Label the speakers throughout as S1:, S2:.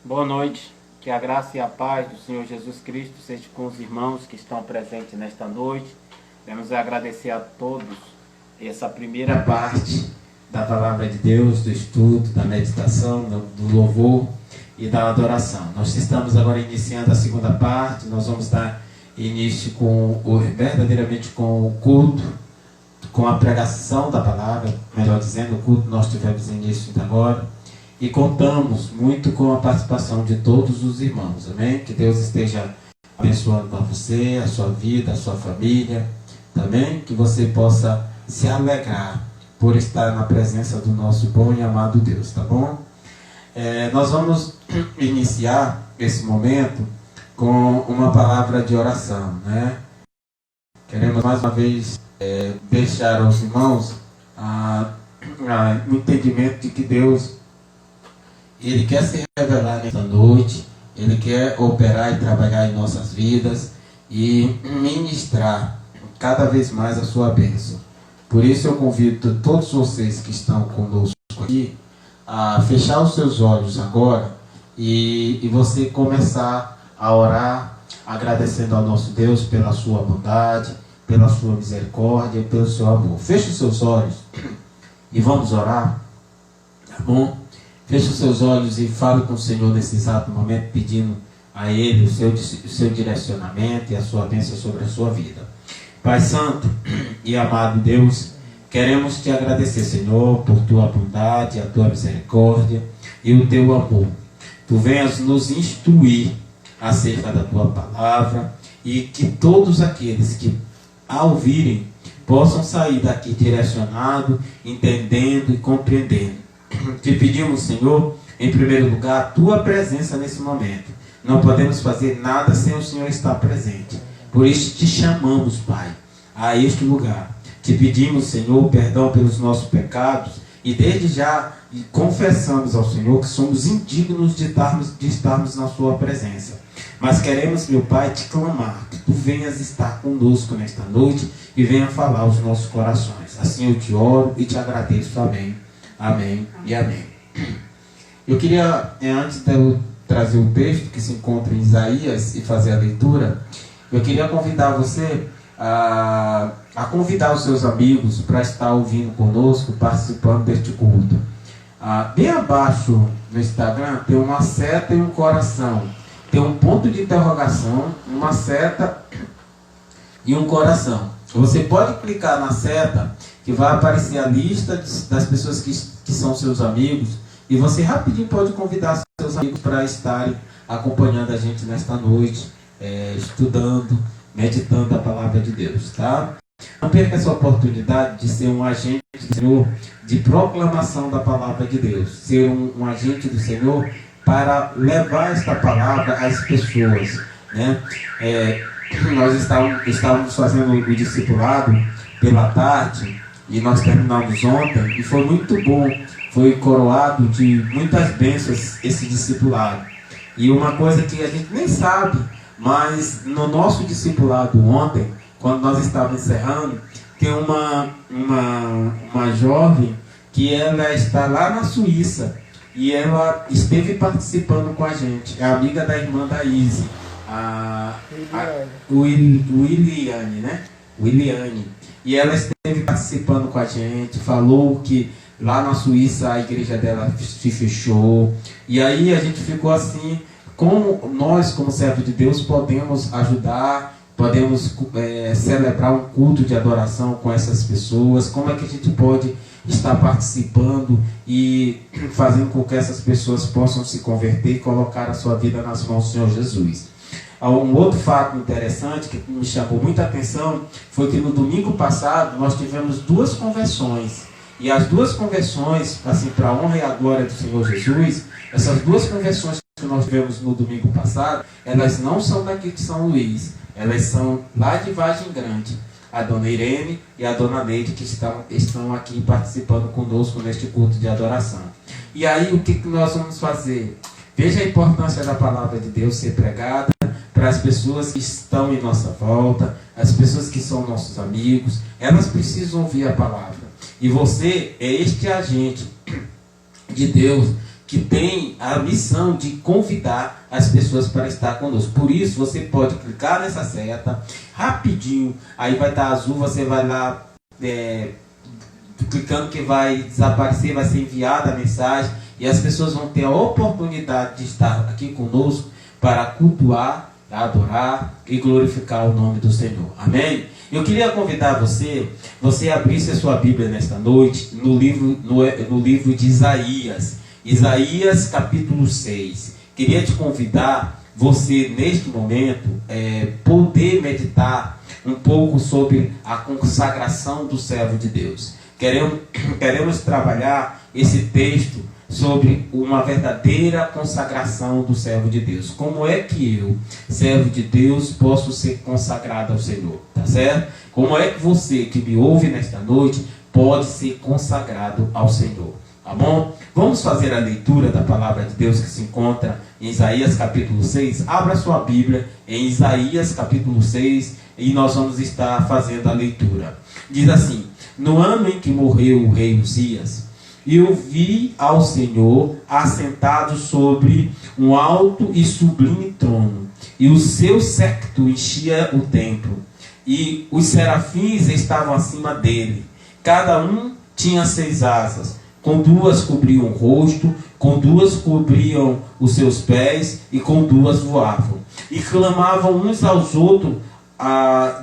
S1: Boa noite, que a graça e a paz do Senhor Jesus Cristo seja com os irmãos que estão presentes nesta noite. Queremos agradecer a todos essa primeira parte da Palavra de Deus, do estudo, da meditação, do louvor e da adoração. Nós estamos agora iniciando a segunda parte. Nós vamos dar início verdadeiramente com o culto, com a pregação da palavra, melhor dizendo, o culto nós tivemos início agora. E contamos muito com a participação de todos os irmãos, amém? Que Deus esteja abençoando a você, a sua vida, a sua família, também que você possa se alegrar por estar na presença do nosso bom e amado Deus, tá bom? Nós vamos iniciar esse momento com uma palavra de oração, né? Queremos mais uma vez deixar aos irmãos o entendimento de que Deus Ele quer se revelar nesta noite, Ele quer operar e trabalhar em nossas vidas e ministrar cada vez mais a sua bênção. Por isso eu convido todos vocês que estão conosco aqui a fechar os seus olhos agora e você começar a orar, agradecendo ao nosso Deus pela sua bondade, pela sua misericórdia e pelo seu amor. Feche os seus olhos e vamos orar, tá bom? Feche os seus olhos e fale com o Senhor nesse exato momento, pedindo a Ele o seu direcionamento e a sua bênção sobre a sua vida. Pai Santo e amado Deus, queremos te agradecer, Senhor, por tua bondade, a tua misericórdia e o teu amor. Tu venhas nos instruir acerca da tua palavra e que todos aqueles que a ouvirem possam sair daqui direcionados, entendendo e compreendendo. Te pedimos, Senhor, em primeiro lugar, a tua presença nesse momento. Não podemos fazer nada sem o Senhor estar presente. Por isso te chamamos, Pai, a este lugar. Te pedimos, Senhor, perdão pelos nossos pecados e desde já confessamos ao Senhor que somos indignos de estarmos na sua presença. Mas queremos, meu Pai, te clamar que tu venhas estar conosco nesta noite e venha falar aos nossos corações. Assim eu te oro e te agradeço. Amém. Amém e amém. Eu queria, antes de eu trazer o texto que se encontra em Isaías e fazer a leitura, eu queria convidar você a convidar os seus amigos para estar ouvindo conosco, participando deste culto. Bem abaixo no Instagram tem uma seta e um coração. Tem um ponto de interrogação, uma seta e um coração. Você pode clicar na seta que vai aparecer a lista das pessoas que são seus amigos e você rapidinho pode convidar seus amigos para estarem acompanhando a gente nesta noite, estudando, meditando a palavra de Deus, tá? Não perca essa oportunidade de ser um agente do Senhor de proclamação da palavra de Deus, ser um agente do Senhor para levar esta palavra às pessoas, né? Nós estávamos fazendo o discipulado pela tarde e nós terminamos ontem e foi muito bom, foi coroado de muitas bênçãos esse discipulado. E uma coisa que a gente nem sabe, mas no nosso discipulado ontem, quando nós estávamos encerrando, tem uma jovem que ela está lá na Suíça e ela esteve participando com a gente, é amiga da irmã da Izzy, Williane, né? Williane. E ela esteve participando com a gente, falou que lá na Suíça a igreja dela se fechou. E aí a gente ficou assim, como nós, como servos de Deus, podemos ajudar, podemos celebrar um culto de adoração com essas pessoas, como é que a gente pode estar participando e fazendo com que essas pessoas possam se converter e colocar a sua vida nas mãos do Senhor Jesus. Um outro fato interessante que me chamou muita atenção foi que no domingo passado nós tivemos 2 conversões. E as 2 conversões, assim, para a honra e a glória do Senhor Jesus, essas 2 conversões que nós tivemos no domingo passado, elas não são daqui de São Luís, elas são lá de Vargem Grande. A dona Irene e a dona Neide que estão aqui participando conosco neste culto de adoração. E aí o que nós vamos fazer? Veja a importância da palavra de Deus ser pregada para as pessoas que estão em nossa volta, as pessoas que são nossos amigos, elas precisam ouvir a palavra. E você é este agente de Deus que tem a missão de convidar as pessoas para estar conosco. Por isso, você pode clicar nessa seta, rapidinho, aí vai estar azul, você vai lá, clicando que vai desaparecer, vai ser enviada a mensagem, e as pessoas vão ter a oportunidade de estar aqui conosco para cultuar, adorar e glorificar o nome do Senhor. Amém? Eu queria convidar você abrisse a sua Bíblia nesta noite no livro de Isaías. Isaías capítulo 6. Queria te convidar, você neste momento, poder meditar um pouco sobre a consagração do servo de Deus. Queremos trabalhar esse texto sobre uma verdadeira consagração do servo de Deus. Como é que eu, servo de Deus, posso ser consagrado ao Senhor? Tá certo? Como é que você que me ouve nesta noite pode ser consagrado ao Senhor? Tá bom? Vamos fazer a leitura da palavra de Deus que se encontra em Isaías capítulo 6. Abra sua Bíblia em Isaías capítulo 6 e nós vamos estar fazendo a leitura. Diz assim: no ano em que morreu o rei Uzias, eu vi ao Senhor assentado sobre um alto e sublime trono, e o seu séquito enchia o templo, e os serafins estavam acima dele. Cada um tinha 6 asas, com 2 cobriam o rosto, com 2 cobriam os seus pés, e com 2 voavam. E clamavam uns aos outros,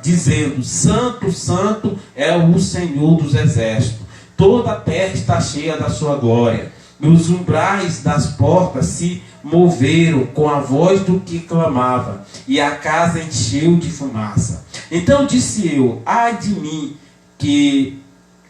S1: dizendo: Santo, Santo é o Senhor dos exércitos. Toda a terra está cheia da sua glória. E os umbrais das portas se moveram com a voz do que clamava, e a casa encheu de fumaça. Então disse eu: ai de mim, que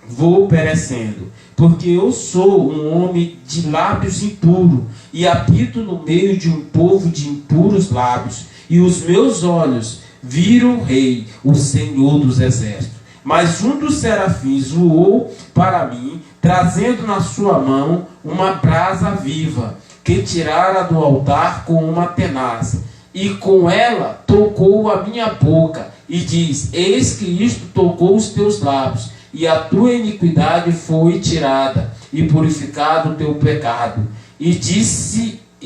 S1: vou perecendo, porque eu sou um homem de lábios impuros, e habito no meio de um povo de impuros lábios, e os meus olhos viram o Rei, o Senhor dos exércitos. Mas um dos serafins voou para mim, trazendo na sua mão uma brasa viva, que tirara do altar com uma tenaça, e com ela tocou a minha boca, e diz: eis que isto tocou os teus lábios, e a tua iniquidade foi tirada, e purificado o teu pecado. E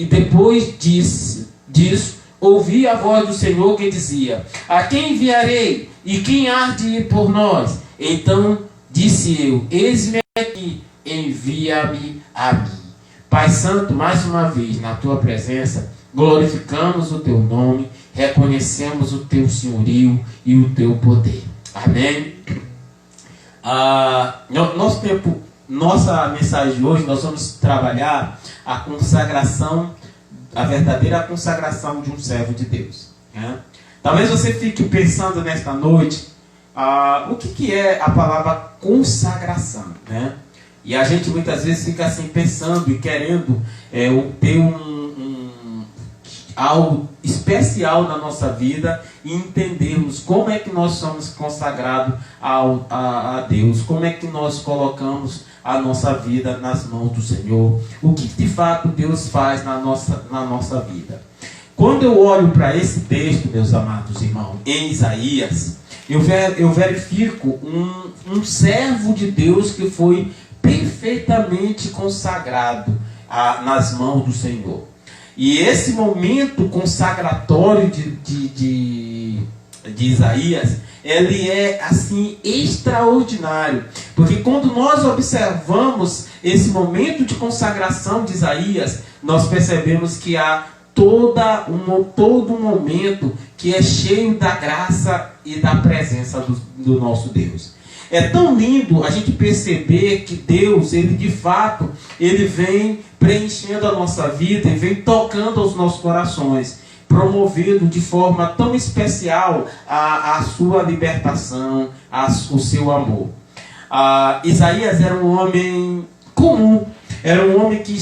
S1: depois disso, ouvi a voz do Senhor que dizia: a quem enviarei? E quem há de ir por nós? Então disse eu: eis-me aqui, envia-me a mim. Pai Santo, mais uma vez na tua presença, glorificamos o teu nome, reconhecemos o teu senhorio e o teu poder. Amém? Nossa mensagem de hoje, nós vamos trabalhar a consagração, a verdadeira consagração de um servo de Deus. Né? Talvez você fique pensando nesta noite, o que é a palavra consagração, né? E a gente muitas vezes fica assim pensando e querendo ter algo especial na nossa vida e entendermos como é que nós somos consagrados a Deus, como é que nós colocamos a nossa vida nas mãos do Senhor, o que de fato Deus faz na nossa vida. Quando eu olho para esse texto, meus amados irmãos, em Isaías, eu verifico um servo de Deus que foi perfeitamente consagrado nas mãos do Senhor. E esse momento consagratório de Isaías, ele é assim extraordinário, porque quando nós observamos esse momento de consagração de Isaías, nós percebemos que há todo um momento que é cheio da graça e da presença do nosso Deus. É tão lindo a gente perceber que Deus, ele de fato, ele vem preenchendo a nossa vida e vem tocando aos nossos corações, promovendo de forma tão especial a sua libertação, o seu amor. Isaías era um homem comum, era um homem que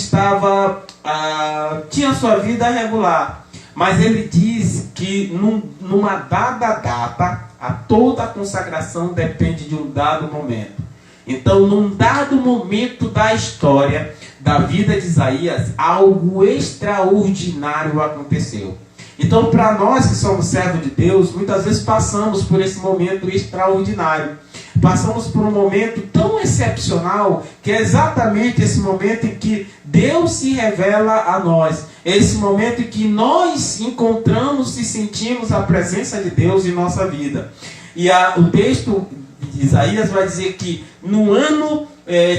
S1: tinha sua vida regular, mas ele diz que numa dada data, toda a consagração depende de um dado momento. Então, num dado momento da história da vida de Isaías, algo extraordinário aconteceu. Então, para nós que somos servos de Deus, muitas vezes passamos por esse momento extraordinário.
S2: Passamos por um momento tão excepcional, que é exatamente esse momento em que Deus se revela a nós. Esse momento em que nós encontramos e sentimos a presença de Deus em nossa vida. E o texto de Isaías vai dizer que no ano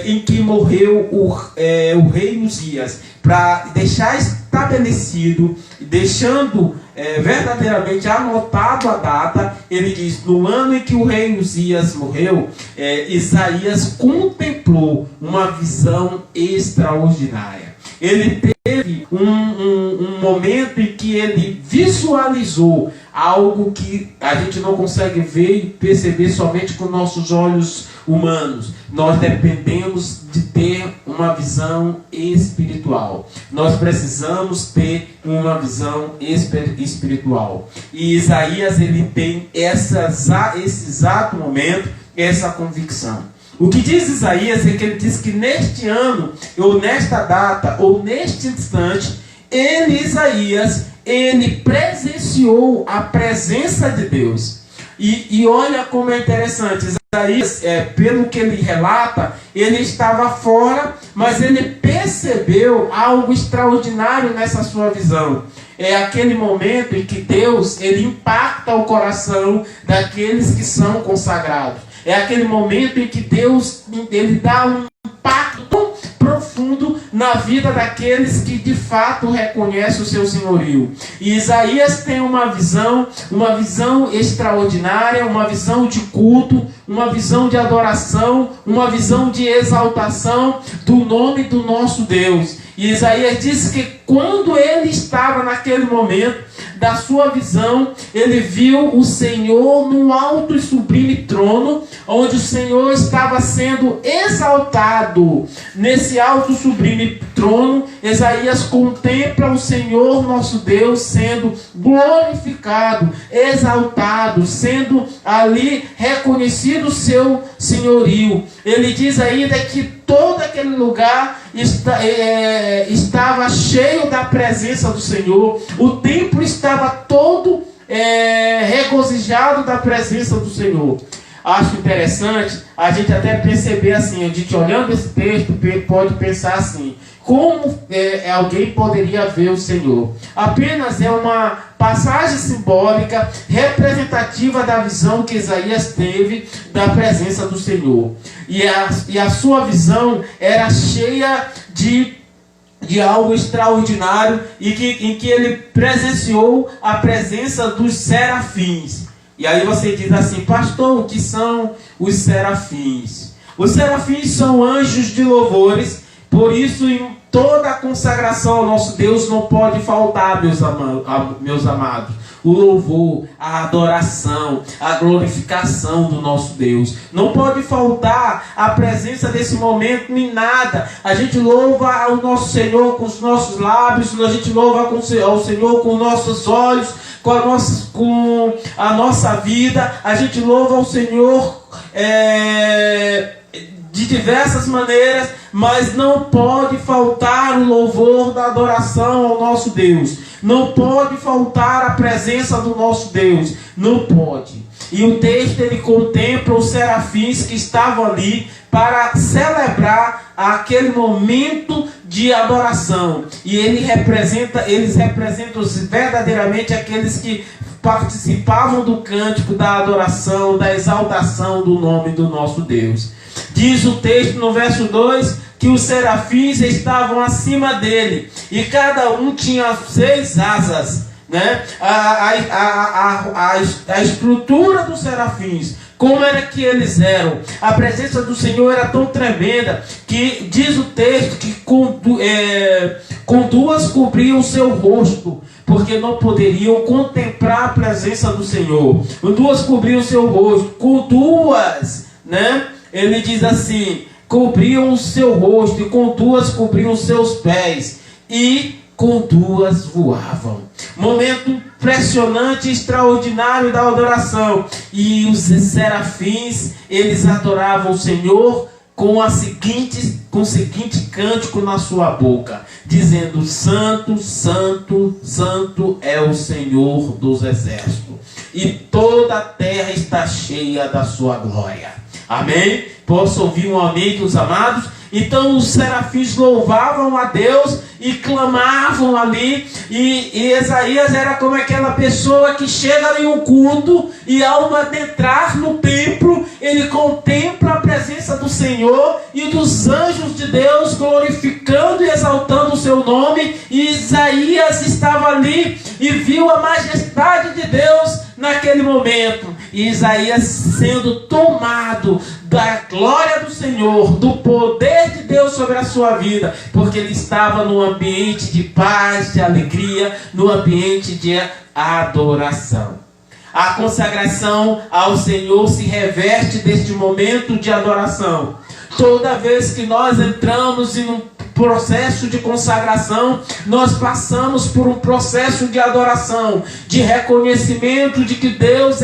S2: em que morreu o rei Uzias, para deixar estabelecido, deixando verdadeiramente anotado a data, ele diz: no ano em que o rei Uzias morreu, Isaías contemplou uma visão extraordinária. Ele teve um momento em que ele visualizou algo que a gente não consegue ver e perceber somente com nossos olhos humanos. Nós dependemos de ter uma visão espiritual. Nós precisamos ter uma visão espiritual. E Isaías, ele tem esse exato momento, essa convicção. O que diz Isaías é que ele diz que neste ano, ou nesta data, ou neste instante, Isaías, ele presenciou a presença de Deus. E olha como é interessante. Isaías, pelo que ele relata, ele estava fora, mas ele percebeu algo extraordinário nessa sua visão. É aquele momento em que Deus, ele impacta o coração daqueles que são consagrados. É aquele momento em que Deus, ele dá um impacto tão profundo na vida daqueles que de fato reconhecem o seu senhorio. E Isaías tem uma visão extraordinária, uma visão de culto, uma visão de adoração, uma visão de exaltação do nome do nosso Deus. E Isaías diz que quando ele estava naquele momento da sua visão, ele viu o Senhor num alto e sublime trono, onde o Senhor estava sendo exaltado. Nesse alto e sublime trono, Isaías contempla o Senhor nosso Deus sendo glorificado, exaltado, sendo ali reconhecido o seu senhorio. Ele diz ainda que todo aquele lugar estava cheio da presença do Senhor. O templo estava todo regozijado da presença do Senhor. Acho interessante a gente até perceber assim, a gente olhando esse texto pode pensar assim: como alguém poderia ver o Senhor? Apenas é uma passagem simbólica representativa da visão que Isaías teve da presença do Senhor. E a sua visão era cheia de algo extraordinário em que ele presenciou a presença dos serafins. E aí você diz assim: pastor, o que são os serafins? Os serafins são anjos de louvores. Por isso, em toda a consagração ao nosso Deus não pode faltar, meus amados, o louvor, a adoração, a glorificação do nosso Deus. Não pode faltar a presença desse momento em nada. A gente louva ao nosso Senhor com os nossos lábios, a gente louva ao Senhor com nossos olhos, com a nossa vida. A gente louva ao Senhor de diversas maneiras, mas não pode faltar o louvor da adoração ao nosso Deus. Não pode faltar a presença do nosso Deus. Não pode. E o texto, ele contempla os serafins que estavam ali para celebrar aquele momento de adoração. E eles representam verdadeiramente aqueles que participavam do cântico da adoração, da exaltação do nome do nosso Deus. Diz o texto no verso 2 que os serafins estavam acima dele e cada um tinha 6 asas, né? A estrutura dos serafins, como era que eles eram? A presença do Senhor era tão tremenda que diz o texto que com 2 cobriam o seu rosto, porque não poderiam contemplar a presença do Senhor. Com 2 cobriam o seu rosto, com 2, né? Ele diz assim: cobriam o seu rosto, e com 2 cobriam os seus pés, e com 2 voavam. Momento impressionante, extraordinário da adoração. E os serafins, eles adoravam o Senhor com o seguinte cântico na sua boca, dizendo: Santo, Santo, Santo é o Senhor dos exércitos, e toda a terra está cheia da sua glória. Amém? Posso ouvir um amém dos amados? Então os serafins louvavam a Deus e clamavam ali. E Isaías era como aquela pessoa que chega em um culto e ao adentrar no templo, ele contempla a presença do Senhor e dos anjos de Deus glorificando e exaltando o seu nome. E Isaías estava ali e viu a majestade de Deus naquele momento. E Isaías sendo tomado da glória do Senhor, do poder de Deus sobre a sua vida, porque ele estava num ambiente de paz, de alegria, no ambiente de adoração. A consagração ao Senhor se reverte deste momento de adoração. Toda vez que nós entramos em um processo de consagração, nós passamos por um processo de adoração, de reconhecimento de que Deus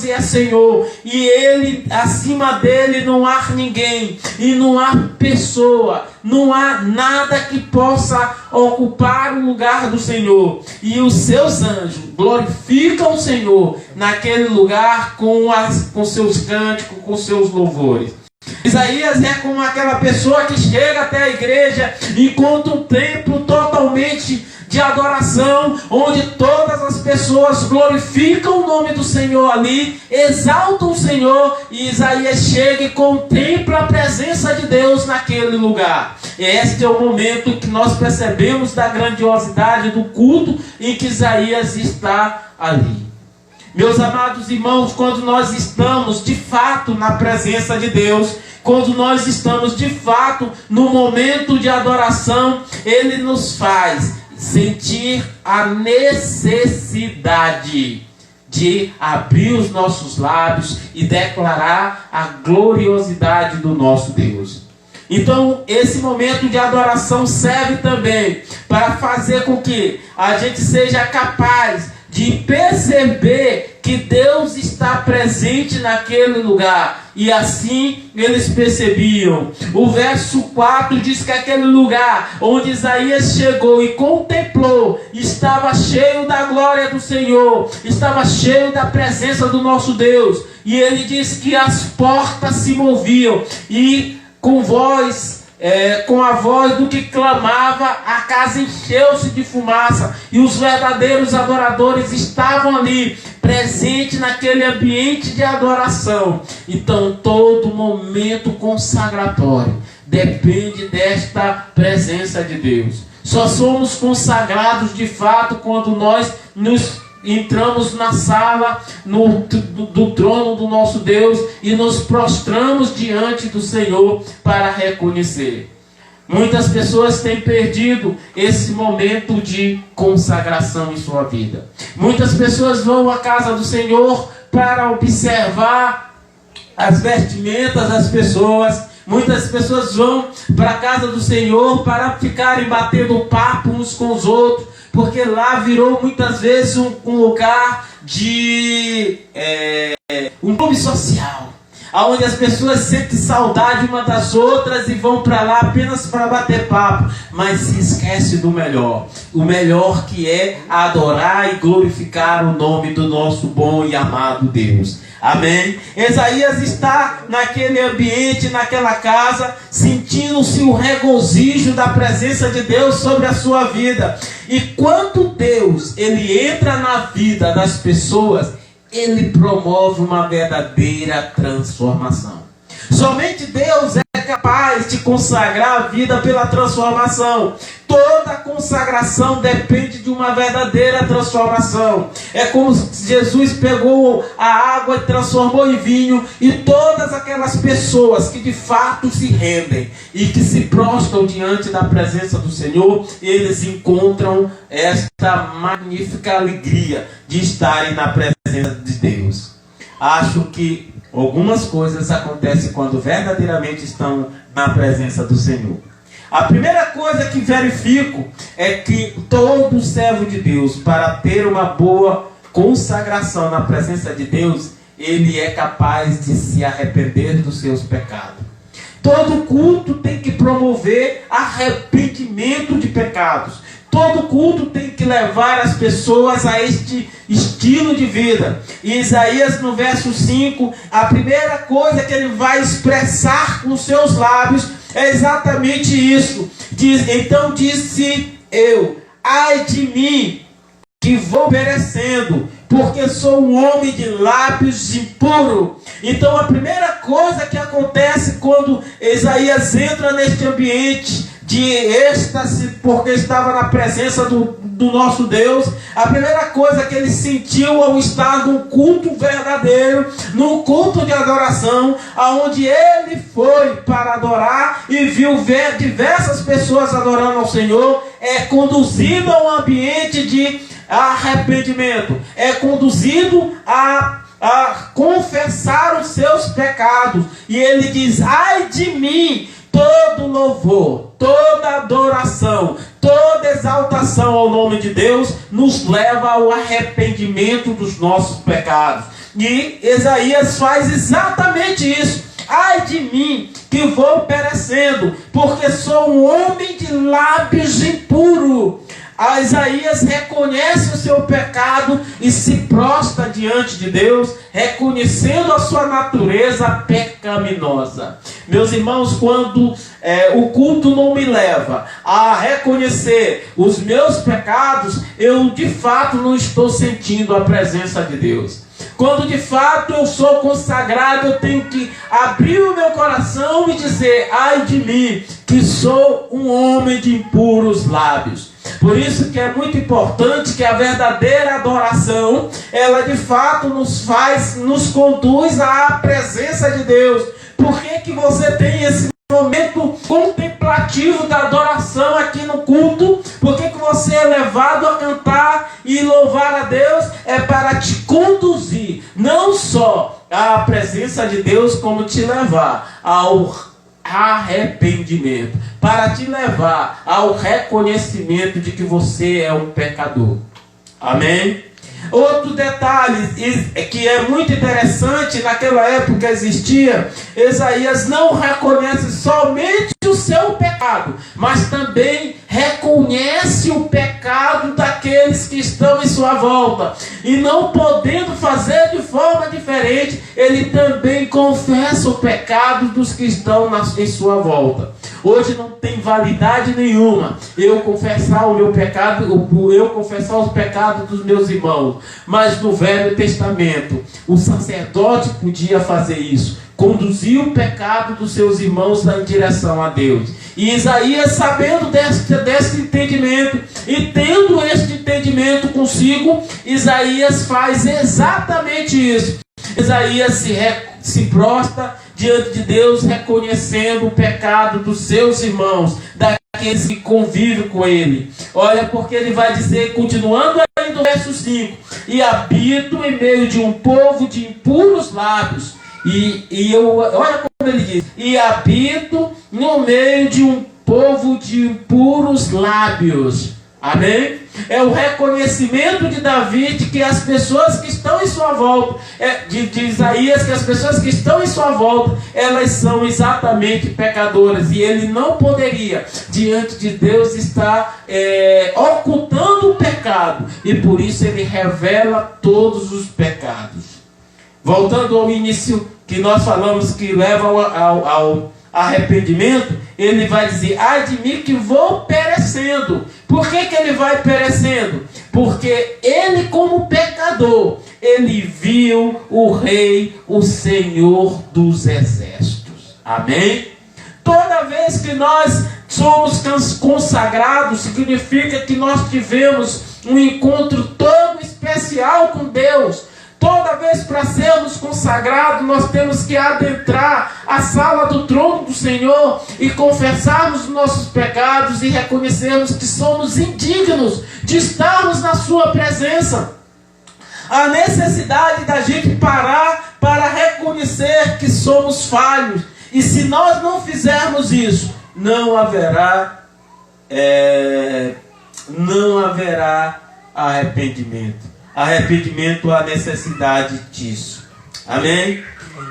S2: e é Senhor, e Ele, acima dele não há ninguém, e não há pessoa, não há nada que possa ocupar o lugar do Senhor. E os seus anjos glorificam o Senhor naquele lugar com seus cânticos, com seus louvores. Isaías é como aquela pessoa que chega até a igreja e encontra um templo totalmente de adoração, onde todas as pessoas glorificam o nome do Senhor ali, exaltam o Senhor, e Isaías chega e contempla a presença de Deus naquele lugar. Este é o momento que nós percebemos da grandiosidade do culto em que Isaías está ali. Meus amados irmãos, quando nós estamos de fato na presença de Deus, quando nós estamos de fato no momento de adoração, Ele nos faz sentir a necessidade de abrir os nossos lábios e declarar a gloriosidade do nosso Deus. Então, esse momento de adoração serve também para fazer com que a gente seja capaz de perceber que Deus está presente naquele lugar. E assim eles percebiam. O verso 4 diz que aquele lugar onde Isaías chegou e contemplou estava cheio da glória do Senhor, estava cheio da presença do nosso Deus. E ele diz que as portas se moviam e com a voz do que clamava, a casa encheu-se de fumaça, e os verdadeiros adoradores estavam ali, presentes naquele ambiente de adoração. Então todo momento consagratório depende desta presença de Deus. Só somos consagrados de fato quando nós entramos na sala do trono do nosso Deus e nos prostramos diante do Senhor para reconhecer. Muitas pessoas têm perdido esse momento de consagração em sua vida. Muitas pessoas vão à casa do Senhor para observar as vestimentas das pessoas. Muitas pessoas vão para a casa do Senhor para ficarem batendo papo uns com os outros, porque lá virou muitas vezes um lugar de um clube social, onde as pessoas sentem saudade uma das outras e vão para lá apenas para bater papo, mas se esquece do melhor, o melhor que é adorar e glorificar o nome do nosso bom e amado Deus. Amém? Isaías está naquele ambiente, naquela casa, sentindo-se o regozijo da presença de Deus sobre a sua vida. E quando Deus ele entra na vida das pessoas, ele promove uma verdadeira transformação. Somente Deus é capaz de consagrar a vida pela transformação. Toda consagração depende de uma verdadeira transformação. É como se Jesus pegou a água e transformou em vinho, e todas aquelas pessoas que de fato se rendem e que se prostram diante da presença do Senhor, eles encontram esta magnífica alegria de estarem na presença de Deus. Acho que algumas coisas acontecem quando verdadeiramente estão na presença do Senhor. A primeira coisa que verifico é que todo servo de Deus, para ter uma boa consagração na presença de Deus, ele é capaz de se arrepender dos seus pecados. Todo culto tem que promover arrependimento de pecados. todo culto tem que levar as pessoas a este estilo de vida. E Isaías, no verso 5, a primeira coisa que ele vai expressar com seus lábios é exatamente isso. Então disse eu: ai de mim, que vou perecendo, porque sou um homem de lábios impuro. Então a primeira coisa que acontece quando Isaías entra neste ambiente de êxtase, porque estava na presença do nosso Deus, a primeira coisa que ele sentiu ao estar num culto verdadeiro, num culto de adoração, aonde ele foi para adorar e viu diversas pessoas adorando ao Senhor, é conduzido a um ambiente de arrependimento, é conduzido a confessar os seus pecados, e ele diz: ai de mim, todo louvor, toda adoração, toda exaltação ao nome de Deus nos leva ao arrependimento dos nossos pecados. E Isaías faz exatamente isso. Ai de mim, que vou perecendo, porque sou um homem de lábios impuros. Isaías reconhece o seu pecado e se prostra diante de Deus, reconhecendo a sua natureza pecaminosa. Meus irmãos, quando o culto não me leva a reconhecer os meus pecados, eu de fato não estou sentindo a presença de Deus. Quando de fato eu sou consagrado, eu tenho que abrir o meu coração e dizer: ai de mim, que sou um homem de impuros lábios. Por isso que é muito importante que a verdadeira adoração, ela de fato nos conduz à presença de Deus. Por que você tem esse momento contemplativo da adoração aqui no culto? Por que você é levado a cantar e louvar a Deus? É para te conduzir, não só à presença de Deus, como te levar ao arrependimento, para te levar ao reconhecimento de que você é um pecador. Amém? Outro detalhe que é muito interessante, naquela época existia, Isaías não reconhece somente o seu pecado, mas também reconhece o pecado daqueles que estão em sua volta. E não podendo fazer de forma diferente, ele também confessa o pecado dos que estão em sua volta. Hoje não tem validade nenhuma eu confessar o meu pecado, eu confessar os pecados dos meus irmãos. Mas no Velho Testamento, o sacerdote podia fazer isso, conduzir o pecado dos seus irmãos em direção a Deus. E Isaías, sabendo desse entendimento e tendo este entendimento consigo, Isaías faz exatamente isso. Isaías se prostra diante de Deus, reconhecendo o pecado dos seus irmãos, daqueles que convivem com ele. Olha, porque ele vai dizer, continuando aí no verso 5: e habito em meio de um povo de impuros lábios. Olha como ele diz: e habito no meio de um povo de impuros lábios. Amém? É o reconhecimento de Davi de que as pessoas que estão em sua volta, de Isaías, que as pessoas que estão em sua volta, elas são exatamente pecadoras. E ele não poderia, diante de Deus, estar ocultando o pecado. E por isso ele revela todos os pecados. Voltando ao início que nós falamos que leva ao arrependimento, ele vai dizer: ai de mim, que vou perecendo. Por que ele vai perecendo? Porque ele, como pecador, ele viu o Rei, o Senhor dos Exércitos. Amém? Toda vez que nós somos consagrados, significa que nós tivemos um encontro todo especial com Deus. Toda vez para sermos consagrados, nós temos que adentrar a sala do trono do Senhor e confessarmos os nossos pecados e reconhecermos que somos indignos de estarmos na sua presença. A necessidade da gente parar para reconhecer que somos falhos. E se nós não fizermos isso, não haverá arrependimento. Arrependimento, a necessidade disso. Amém?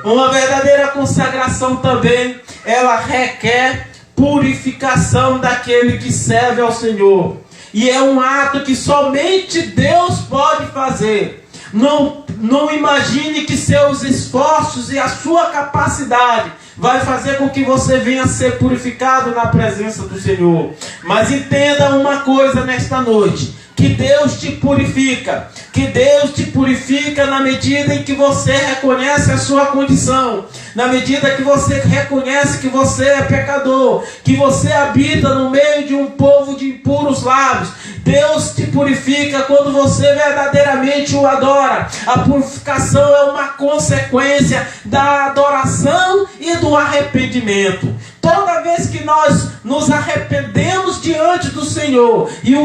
S2: Uma verdadeira consagração também, ela requer purificação daquele que serve ao Senhor. E é um ato que somente Deus pode fazer. Não imagine que seus esforços e a sua capacidade vai fazer com que você venha a ser purificado na presença do Senhor. Mas entenda uma coisa nesta noite: que Deus te purifica. Que Deus te purifica na medida em que você reconhece a sua condição. Na medida que você reconhece que você é pecador. Que você habita no meio de um povo de impuros lábios. Deus te purifica quando você verdadeiramente o adora. A purificação é uma consequência da adoração e do arrependimento. Toda vez que nós nos arrependemos diante do Senhor e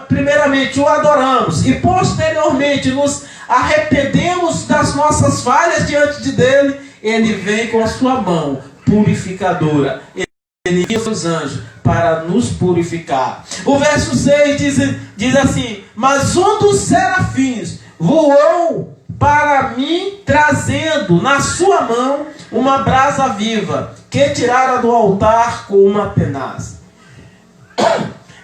S2: primeiramente o adoramos e posteriormente nos arrependemos das nossas falhas diante dele, ele vem com a sua mão purificadora. Ele envia os seus anjos para nos purificar. O verso 6 diz assim: mas um dos serafins voou para mim, trazendo na sua mão uma brasa viva, que tirara do altar com uma tenaz.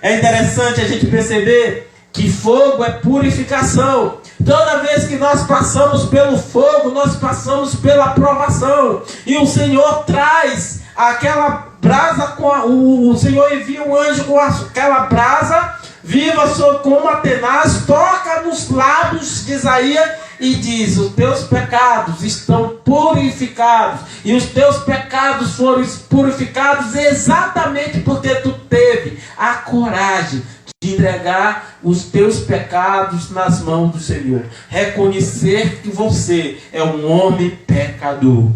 S2: É interessante a gente perceber que fogo é purificação. Toda vez que nós passamos pelo fogo, nós passamos pela provação. E o Senhor traz aquela brasa, o Senhor envia um anjo com aquela brasa viva com uma tenaz, toca nos lábios de Isaías e diz: os teus pecados estão purificados. E os teus pecados foram purificados exatamente porque tu teve a coragem de entregar os teus pecados nas mãos do Senhor. Reconhecer que você é um homem pecador.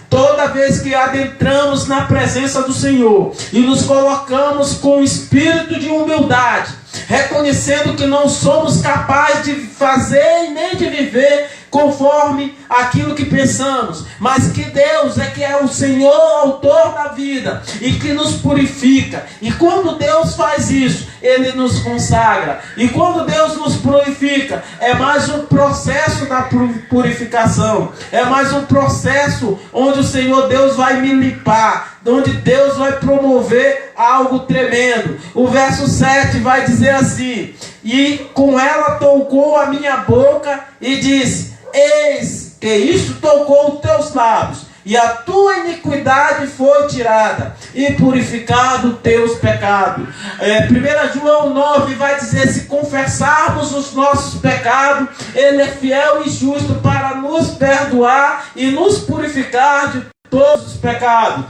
S2: Toda vez que adentramos na presença do Senhor e nos colocamos com um espírito de humildade, reconhecendo que não somos capazes de fazer e nem de viver conforme aquilo que pensamos, mas que Deus é o Senhor, autor da vida, e que nos purifica. E quando Deus faz isso, Ele nos consagra. E quando Deus nos purifica, é mais um processo da purificação, é mais um processo onde o Senhor Deus vai me limpar, onde Deus vai promover algo tremendo. O verso 7 vai dizer assim: e com ela tocou a minha boca e disse: eis que isto tocou os teus lábios, e a tua iniquidade foi tirada, e purificado os teus pecados. 1 João 9 vai dizer: se confessarmos os nossos pecados, Ele é fiel e justo para nos perdoar e nos purificar de todos os pecados.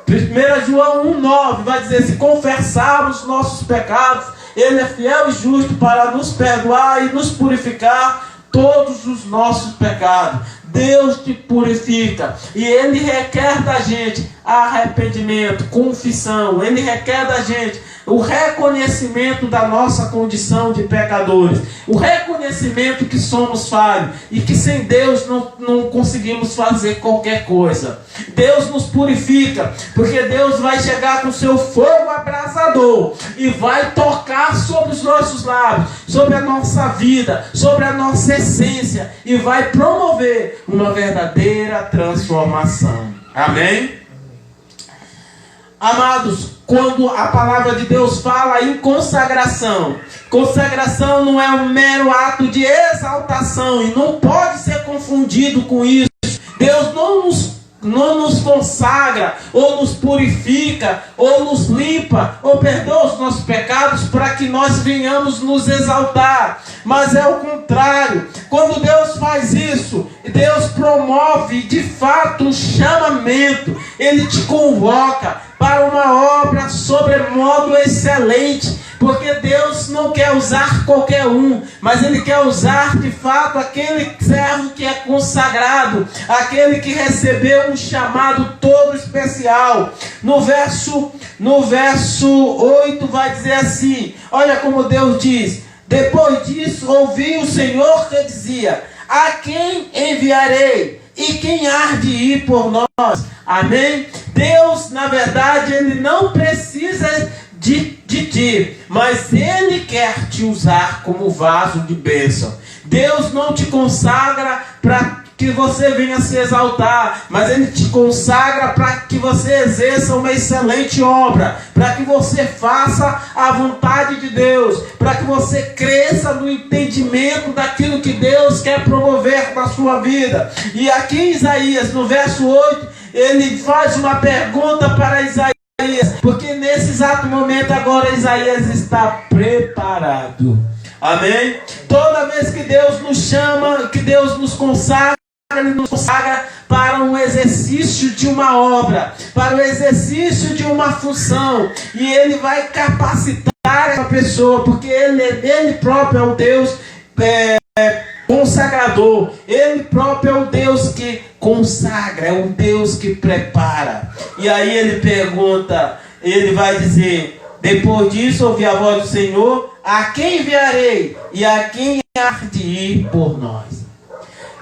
S2: 1 João 1,9 vai dizer: se confessarmos os nossos pecados, Ele é fiel e justo para nos perdoar e nos purificar todos os nossos pecados. Deus te purifica e Ele requer da gente arrependimento, confissão. Ele requer da gente o reconhecimento da nossa condição de pecadores, o reconhecimento que somos falhos e que sem Deus não conseguimos fazer qualquer coisa. Deus nos purifica porque Deus vai chegar com seu fogo abrasador e vai tocar sobre os nossos lábios, sobre a nossa vida, sobre a nossa essência, e vai promover uma verdadeira transformação. Amém? Amados, quando a palavra de Deus fala em consagração, consagração não é um mero ato de exaltação e não pode ser confundido com isso. Deus não nos consagra, ou nos purifica, ou nos limpa, ou perdoa os nossos pecados para que nós venhamos nos exaltar. Mas é o contrário. Quando Deus faz isso, Deus promove de fato um chamamento. Ele te convoca para uma obra sobremodo excelente, porque Deus não quer usar qualquer um, mas Ele quer usar de fato aquele servo que é consagrado, aquele que recebeu um chamado todo especial. No verso 8 vai dizer assim: olha como Deus diz: depois disso ouvi o Senhor que dizia: a quem enviarei? E quem há de ir por nós? Amém? Deus, na verdade, Ele não precisa de ti, mas Ele quer te usar como vaso de bênção. Deus não te consagra para que você venha se exaltar, mas Ele te consagra para que você exerça uma excelente obra, para que você faça a vontade de Deus, para que você cresça no entendimento daquilo que Deus quer promover na sua vida. E aqui em Isaías, no verso 8, ele faz uma pergunta para Isaías, porque nesse exato momento agora Isaías está preparado. Amém? Toda vez que Deus nos chama, que Deus nos consagra, Ele nos consagra para um exercício de uma obra, para o exercício de uma função, e Ele vai capacitar essa pessoa, porque Ele próprio é o Deus consagrador. Ele próprio é o Deus que consagra, é o Deus que prepara. E aí ele pergunta, ele vai dizer: depois disso ouvi a voz do Senhor: a quem enviarei e a quem há de ir por nós?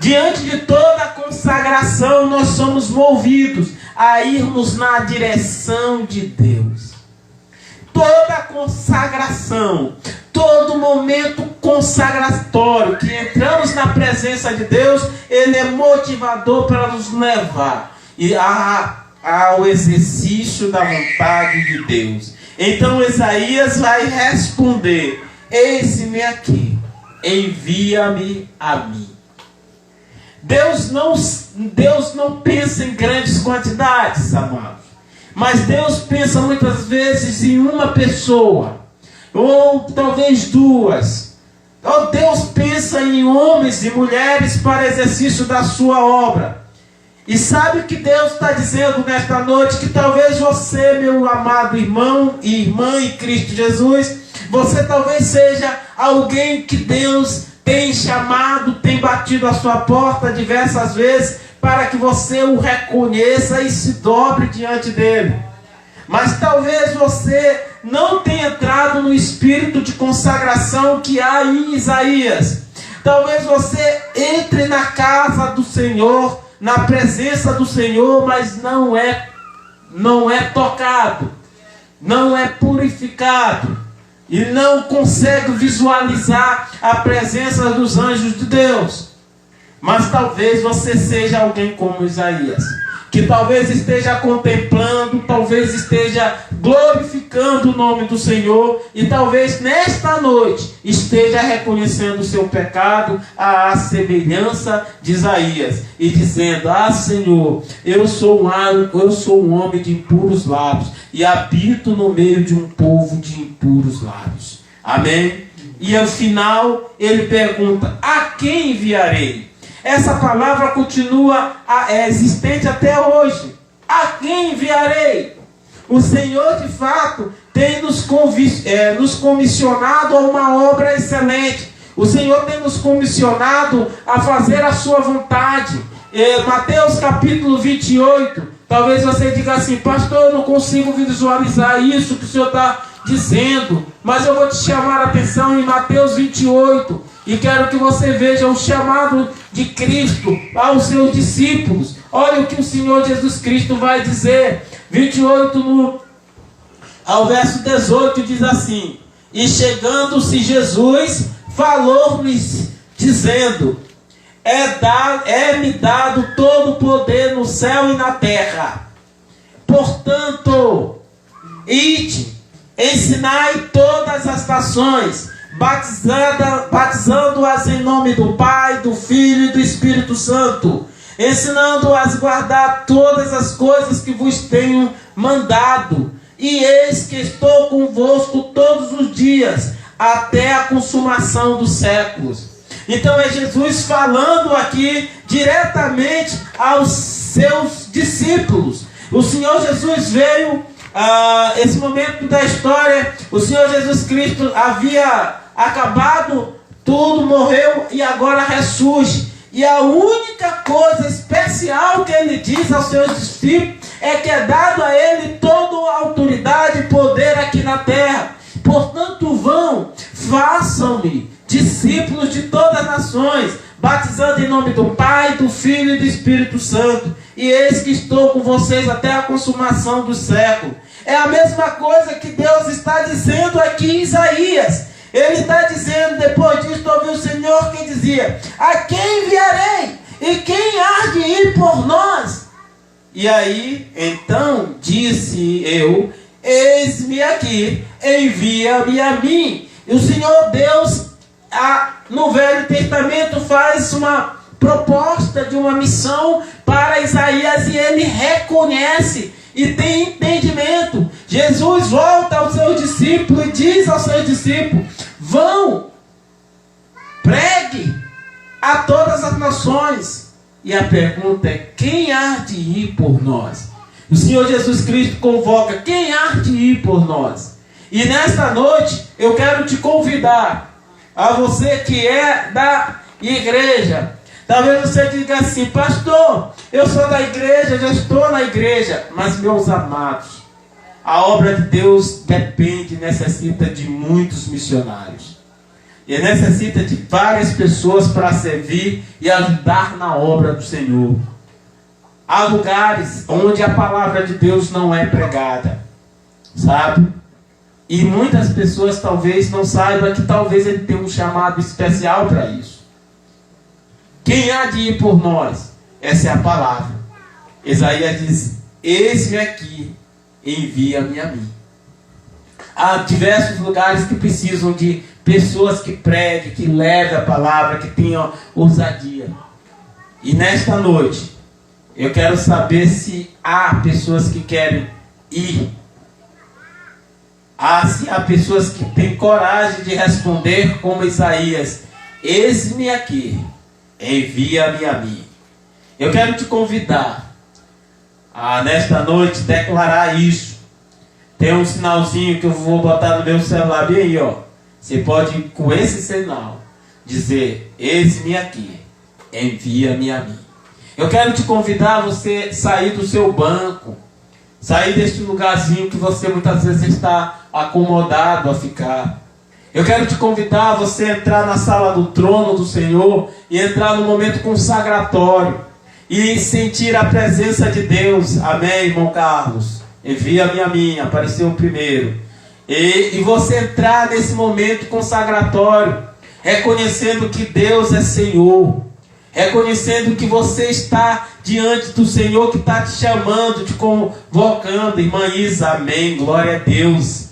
S2: Diante de toda a consagração, nós somos movidos a irmos na direção de Deus. Toda consagração, todo momento consagratório que entramos na presença de Deus, ele é motivador para nos levar ao exercício da vontade de Deus. Então Isaías vai responder: eis-me aqui, envia-me a mim. Deus não pensa em grandes quantidades, amados, mas Deus pensa muitas vezes em uma pessoa, ou talvez duas. Deus pensa em homens e mulheres para exercício da sua obra. E sabe o que Deus está dizendo nesta noite? Que talvez você, meu amado irmão e irmã em Cristo Jesus, você talvez seja alguém que Deus tem chamado, tem batido a sua porta diversas vezes para que você o reconheça e se dobre diante dele. Mas talvez você não tenha entrado no espírito de consagração que há em Isaías. Talvez você entre na casa do Senhor, na presença do Senhor, mas não é tocado, não é purificado, e não consegue visualizar a presença dos anjos de Deus. Mas talvez você seja alguém como Isaías, que talvez esteja contemplando, talvez esteja glorificando o nome do Senhor, e talvez nesta noite esteja reconhecendo o seu pecado à semelhança de Isaías, e dizendo: ah, Senhor, eu sou um homem de impuros lábios, e habito no meio de um povo de impuros lábios. Amém? E ao final ele pergunta: a quem enviarei? Essa palavra continua existente até hoje. A quem enviarei? O Senhor de fato tem nos comissionado a uma obra excelente. O Senhor tem nos comissionado a fazer a sua vontade. Mateus capítulo 28. Talvez você diga assim: pastor, eu não consigo visualizar isso que o Senhor está dizendo. Mas eu vou te chamar a atenção em Mateus 28. E quero que você veja o chamado de Cristo aos seus discípulos. Olha o que o Senhor Jesus Cristo vai dizer. 28 ao verso 18 diz assim: e chegando-se Jesus, falou-lhes, dizendo: é-me dado todo o poder no céu e na terra. Portanto, ide, ensinai todas as nações, batizando-as em nome do Pai, do Filho e do Espírito Santo, ensinando-as a guardar todas as coisas que vos tenho mandado. E eis que estou convosco todos os dias, até a consumação dos séculos. Então é Jesus falando aqui diretamente aos seus discípulos. O Senhor Jesus veio, esse momento da história, o Senhor Jesus Cristo havia acabado tudo, morreu e agora ressurge. E a única coisa especial que ele diz aos seus discípulos é que é dado a ele toda a autoridade e poder aqui na terra. Portanto, vão, façam-me discípulos de todas as nações, batizando em nome do Pai, do Filho e do Espírito Santo. E eis que estou com vocês até a consumação do século. É a mesma coisa que Deus está dizendo aqui em Isaías. Ele está dizendo, depois disso, ouviu o Senhor que dizia: a quem enviarei? E E quem há de ir por nós? E aí, então, disse eu, eis-me aqui, envia-me a mim. E o Senhor Deus, no Velho Testamento, faz uma proposta de uma missão para Isaías e ele reconhece e tem entendimento. Jesus volta aos seus discípulos e diz aos seus discípulos: vão, pregue a todas as nações. E a pergunta é: quem há de ir por nós? O Senhor Jesus Cristo convoca: quem há de ir por nós? E nesta noite eu quero te convidar, a você que é da igreja. Talvez você diga assim: pastor, eu sou da igreja, já estou na igreja. Mas, meus amados, a obra de Deus depende, necessita de muitos missionários. E necessita de várias pessoas para servir e ajudar na obra do Senhor. Há lugares onde a palavra de Deus não é pregada, sabe? E muitas pessoas talvez não saibam que talvez ele tenha um chamado especial para isso. Quem há de ir por nós? Essa é a palavra. Isaías diz: eis-me aqui, envia-me a mim. Há diversos lugares que precisam de pessoas que preguem, que levem a palavra, que tenham ousadia. E nesta noite, eu quero saber se há pessoas que querem ir. Se há pessoas que têm coragem de responder como Isaías: eis-me aqui, envia-me a mim. Eu quero te convidar a nesta noite declarar isso. Tem um sinalzinho que eu vou botar no meu celular bem aí, ó. Você pode, com esse sinal, dizer: eis-me aqui, envia-me a mim. Eu quero te convidar a você sair do seu banco, sair deste lugarzinho que você muitas vezes está acomodado a ficar. Eu quero te convidar a você entrar na sala do trono do Senhor e entrar no momento consagratório e sentir a presença de Deus. Amém, irmão Carlos? Envia-me a mim, apareceu primeiro. E você entrar nesse momento consagratório, reconhecendo que Deus é Senhor, reconhecendo que você está diante do Senhor que está te chamando, te convocando. Irmã Isa, amém, glória a Deus.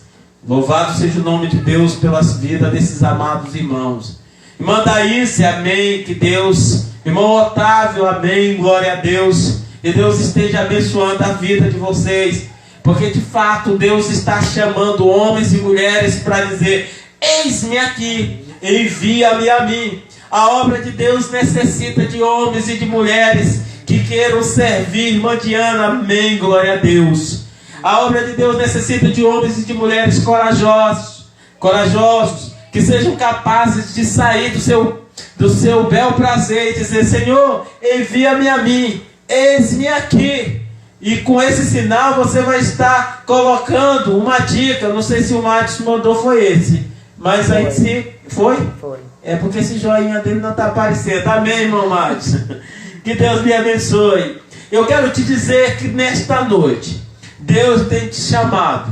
S2: Louvado seja o nome de Deus pelas vidas desses amados irmãos. Irmã Daíce, amém, que Deus. Irmão Otávio, amém, glória a Deus. E Deus esteja abençoando a vida de vocês, porque de fato Deus está chamando homens e mulheres para dizer: eis-me aqui, envia-me a mim. A obra de Deus necessita de homens e de mulheres que queiram servir. Irmã Diana, amém, glória a Deus. A obra de Deus necessita de homens e de mulheres corajosos, que sejam capazes de sair do seu bel prazer e dizer: Senhor, envia-me a mim, eis-me aqui. E com esse sinal você vai estar colocando uma dica. Não sei se o Matos mandou foi esse, mas aí se foi? Foi. É porque esse joinha dele não está aparecendo. Amém, irmão Matos? Que Deus me abençoe. Eu quero te dizer que nesta noite Deus tem te chamado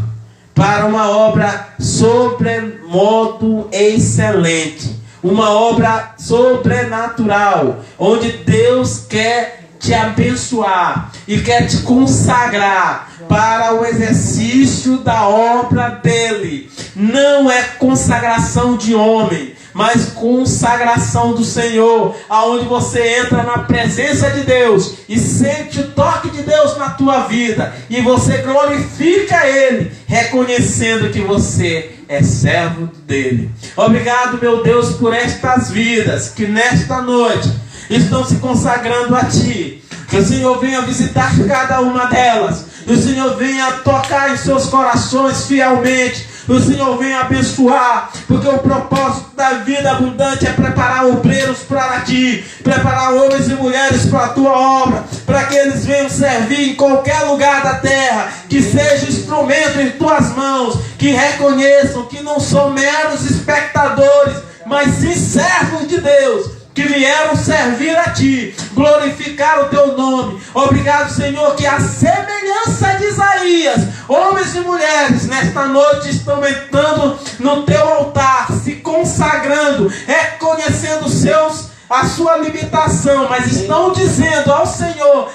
S2: para uma obra sobremodo excelente, uma obra sobrenatural, onde Deus quer te abençoar e quer te consagrar para o exercício da obra dele. Não é consagração de homem, mas consagração do Senhor, aonde você entra na presença de Deus e sente o toque de Deus na tua vida e você glorifica Ele, reconhecendo que você é servo dele. Obrigado, meu Deus, por estas vidas que nesta noite estão se consagrando a Ti. Que o Senhor venha visitar cada uma delas, que o Senhor venha tocar em seus corações fielmente, que o Senhor venha abençoar, porque o propósito da vida abundante é preparar obreiros para Ti, preparar homens e mulheres para a Tua obra, para que eles venham servir em qualquer lugar da terra, que seja instrumento em Tuas mãos, que reconheçam que não são meros espectadores, mas sim servos de Deus, que vieram servir a Ti, glorificar o Teu nome. Obrigado, Senhor, que a semelhança de Isaías, homens e mulheres nesta noite estão entrando no Teu altar, se consagrando, reconhecendo seus a sua limitação, mas estão dizendo ao Senhor: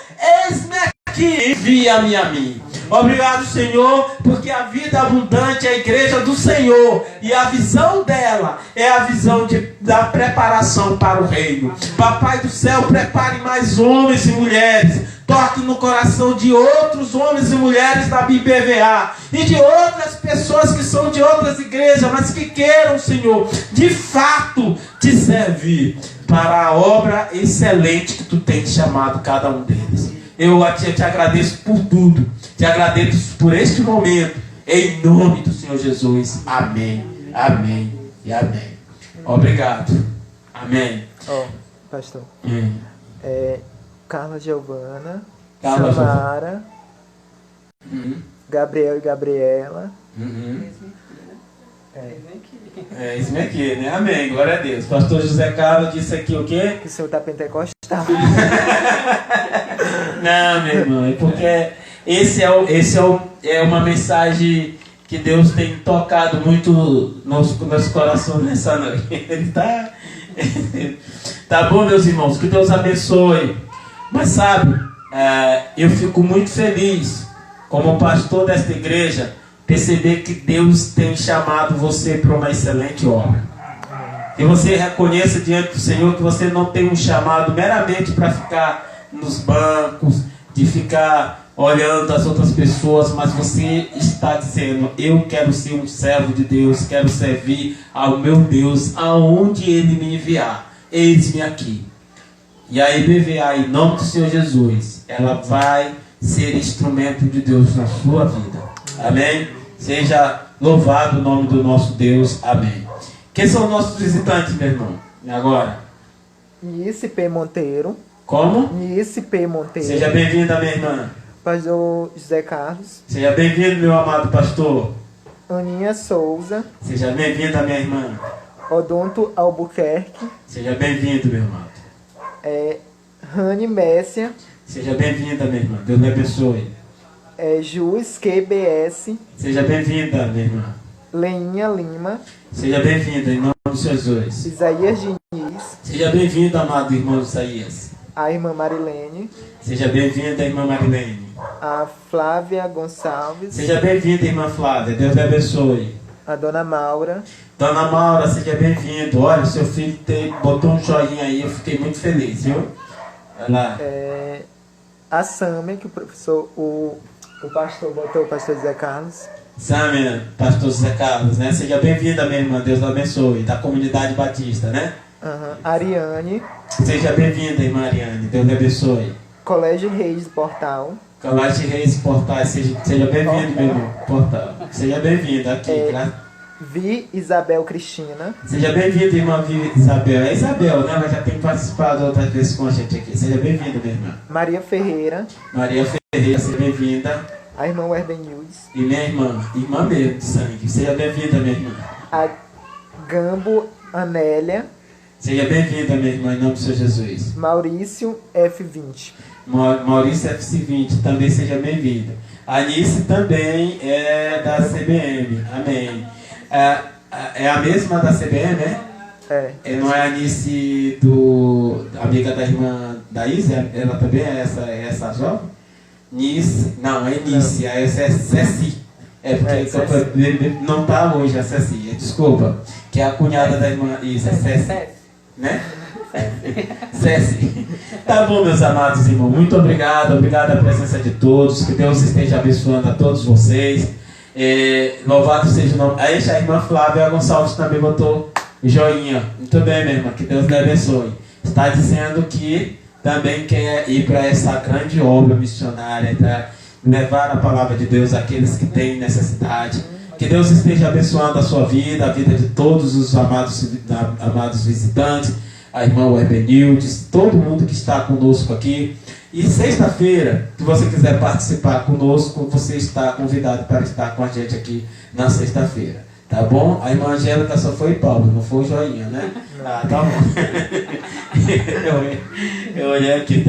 S2: eis-me aqui, envia-me a mim. Obrigado, Senhor, porque a vida abundante é a igreja do Senhor, e a visão dela é a visão da preparação para o reino. Papai do céu, prepare mais homens e mulheres, toque no coração de outros homens e mulheres da BBVA e de outras pessoas que são de outras igrejas, mas que queiram, Senhor, de fato te servir para a obra excelente que tu tens chamado cada um deles. Eu te agradeço por tudo, te agradeço por este momento, em nome do Senhor Jesus. Amém, amém e amém. Obrigado. Amém.
S3: Pastor.
S2: Hum.
S3: Carla Giovana,
S2: Carla
S3: Samara, Gabriel e Gabriela.
S2: Isso aqui, né? Amém, glória a Deus. Pastor José Carlos disse aqui o quê?
S3: Que o senhor está pentecostal.
S2: Não, meu irmão, é porque esse é uma mensagem que Deus tem tocado muito nos corações nessa noite. Ele tá bom, meus irmãos, que Deus abençoe. Mas sabe, eu fico muito feliz, como pastor desta igreja, perceber que Deus tem chamado você para uma excelente obra. E você reconheça diante do Senhor que você não tem um chamado meramente para ficar nos bancos, de ficar olhando as outras pessoas, mas você está dizendo: eu quero ser um servo de Deus, quero servir ao meu Deus aonde Ele me enviar. Eis-me aqui. E a IBVA, em nome do Senhor Jesus, ela vai ser instrumento de Deus na sua vida. Amém? Seja louvado o nome do nosso Deus. Amém. Quem são os nossos visitantes, meu irmão? E agora?
S3: Nice P. Monteiro.
S2: Como?
S3: Nice P. Monteiro.
S2: Seja bem-vinda, minha irmã.
S3: Pastor José Carlos.
S2: Seja bem-vindo, meu amado pastor.
S3: Aninha Souza.
S2: Seja bem-vinda, minha irmã.
S3: Odonto Albuquerque.
S2: Seja bem-vindo, meu amado.
S3: Rani Messia.
S2: Seja bem-vinda, minha irmã. Deus lhe abençoe.
S3: Jus QBS.
S2: Seja bem-vinda, minha irmã.
S3: Leinha Lima.
S2: Seja bem-vinda, em nome de Jesus.
S3: Isaías Diniz.
S2: Seja bem-vindo, amado irmão Isaías.
S3: A irmã Marilene.
S2: Seja bem-vinda, irmã Marilene.
S3: A Flávia Gonçalves.
S2: Seja bem-vinda, irmã Flávia. Deus lhe abençoe.
S3: A Dona Maura.
S2: Dona Maura, seja bem-vindo. Olha, seu filho botou um joinha aí, eu fiquei muito feliz, viu? Olha lá.
S3: A Sâmia, que o pastor botou, o pastor José Carlos.
S2: Sâmia, pastor José Carlos, né? Seja bem-vinda, minha irmã. Deus lhe abençoe. Da comunidade batista, né?
S3: Ariane.
S2: Seja bem-vinda, irmã Ariane. Deus lhe abençoe.
S3: Colégio Reis Portal.
S2: Colégio Reis Portal. Seja bem-vindo, meu irmão. Portal. Seja bem-vinda aqui.
S3: Vi Isabel Cristina.
S2: Seja bem-vinda, irmã Vi Isabel. É Isabel, né? Mas já tem participado outras vezes com a gente aqui. Seja bem-vinda, minha irmã.
S3: Maria Ferreira.
S2: Maria Ferreira, seja bem-vinda.
S3: A irmã Werben News.
S2: E minha irmã mesmo de sangue. Seja bem-vinda, minha irmã.
S3: A Gambo Anélia.
S2: Seja bem-vinda, minha irmã, em nome do Senhor Jesus.
S3: Maurício F20.
S2: Maurício FC20, também seja bem-vindo. A Anice também é da CBM. Amém. É a mesma da CBM, né? Não é a Anice amiga da irmã da Isa? Ela também é essa jovem? Nice, não, é Nice, essa é Ceci. Porque não está hoje a Ceci, desculpa. Que é a cunhada da irmã Isa, Ceci. Né? Ceci. Tá bom, meus amados irmãos, muito obrigado. Obrigado a presença de todos. Que Deus esteja abençoando a todos vocês. Louvado seja o nome. Aí a irmã Flávia Gonçalves também botou joinha. Muito bem, minha irmã, que Deus lhe abençoe. Está dizendo que também quer ir para essa grande obra missionária, para levar a palavra de Deus àqueles que têm necessidade. Que Deus esteja abençoando a sua vida, a vida de todos os amados visitantes, a irmã Werbenildes, todo mundo que está conosco aqui. E sexta-feira, se você quiser participar conosco, você está convidado para estar com a gente aqui na sexta-feira. Tá bom? A irmã Angélica só foi Paulo, não foi o joinha, né? Ah, tá bom. eu olhei aqui,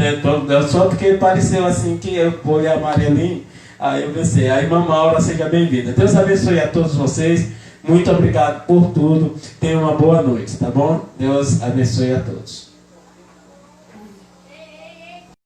S2: só porque pareceu assim que eu olhei amarelinho. Aí eu pensei, a irmã Maura, seja bem-vinda. Deus abençoe a todos vocês. Muito obrigado por tudo. Tenha uma boa noite, tá bom? Deus abençoe a todos.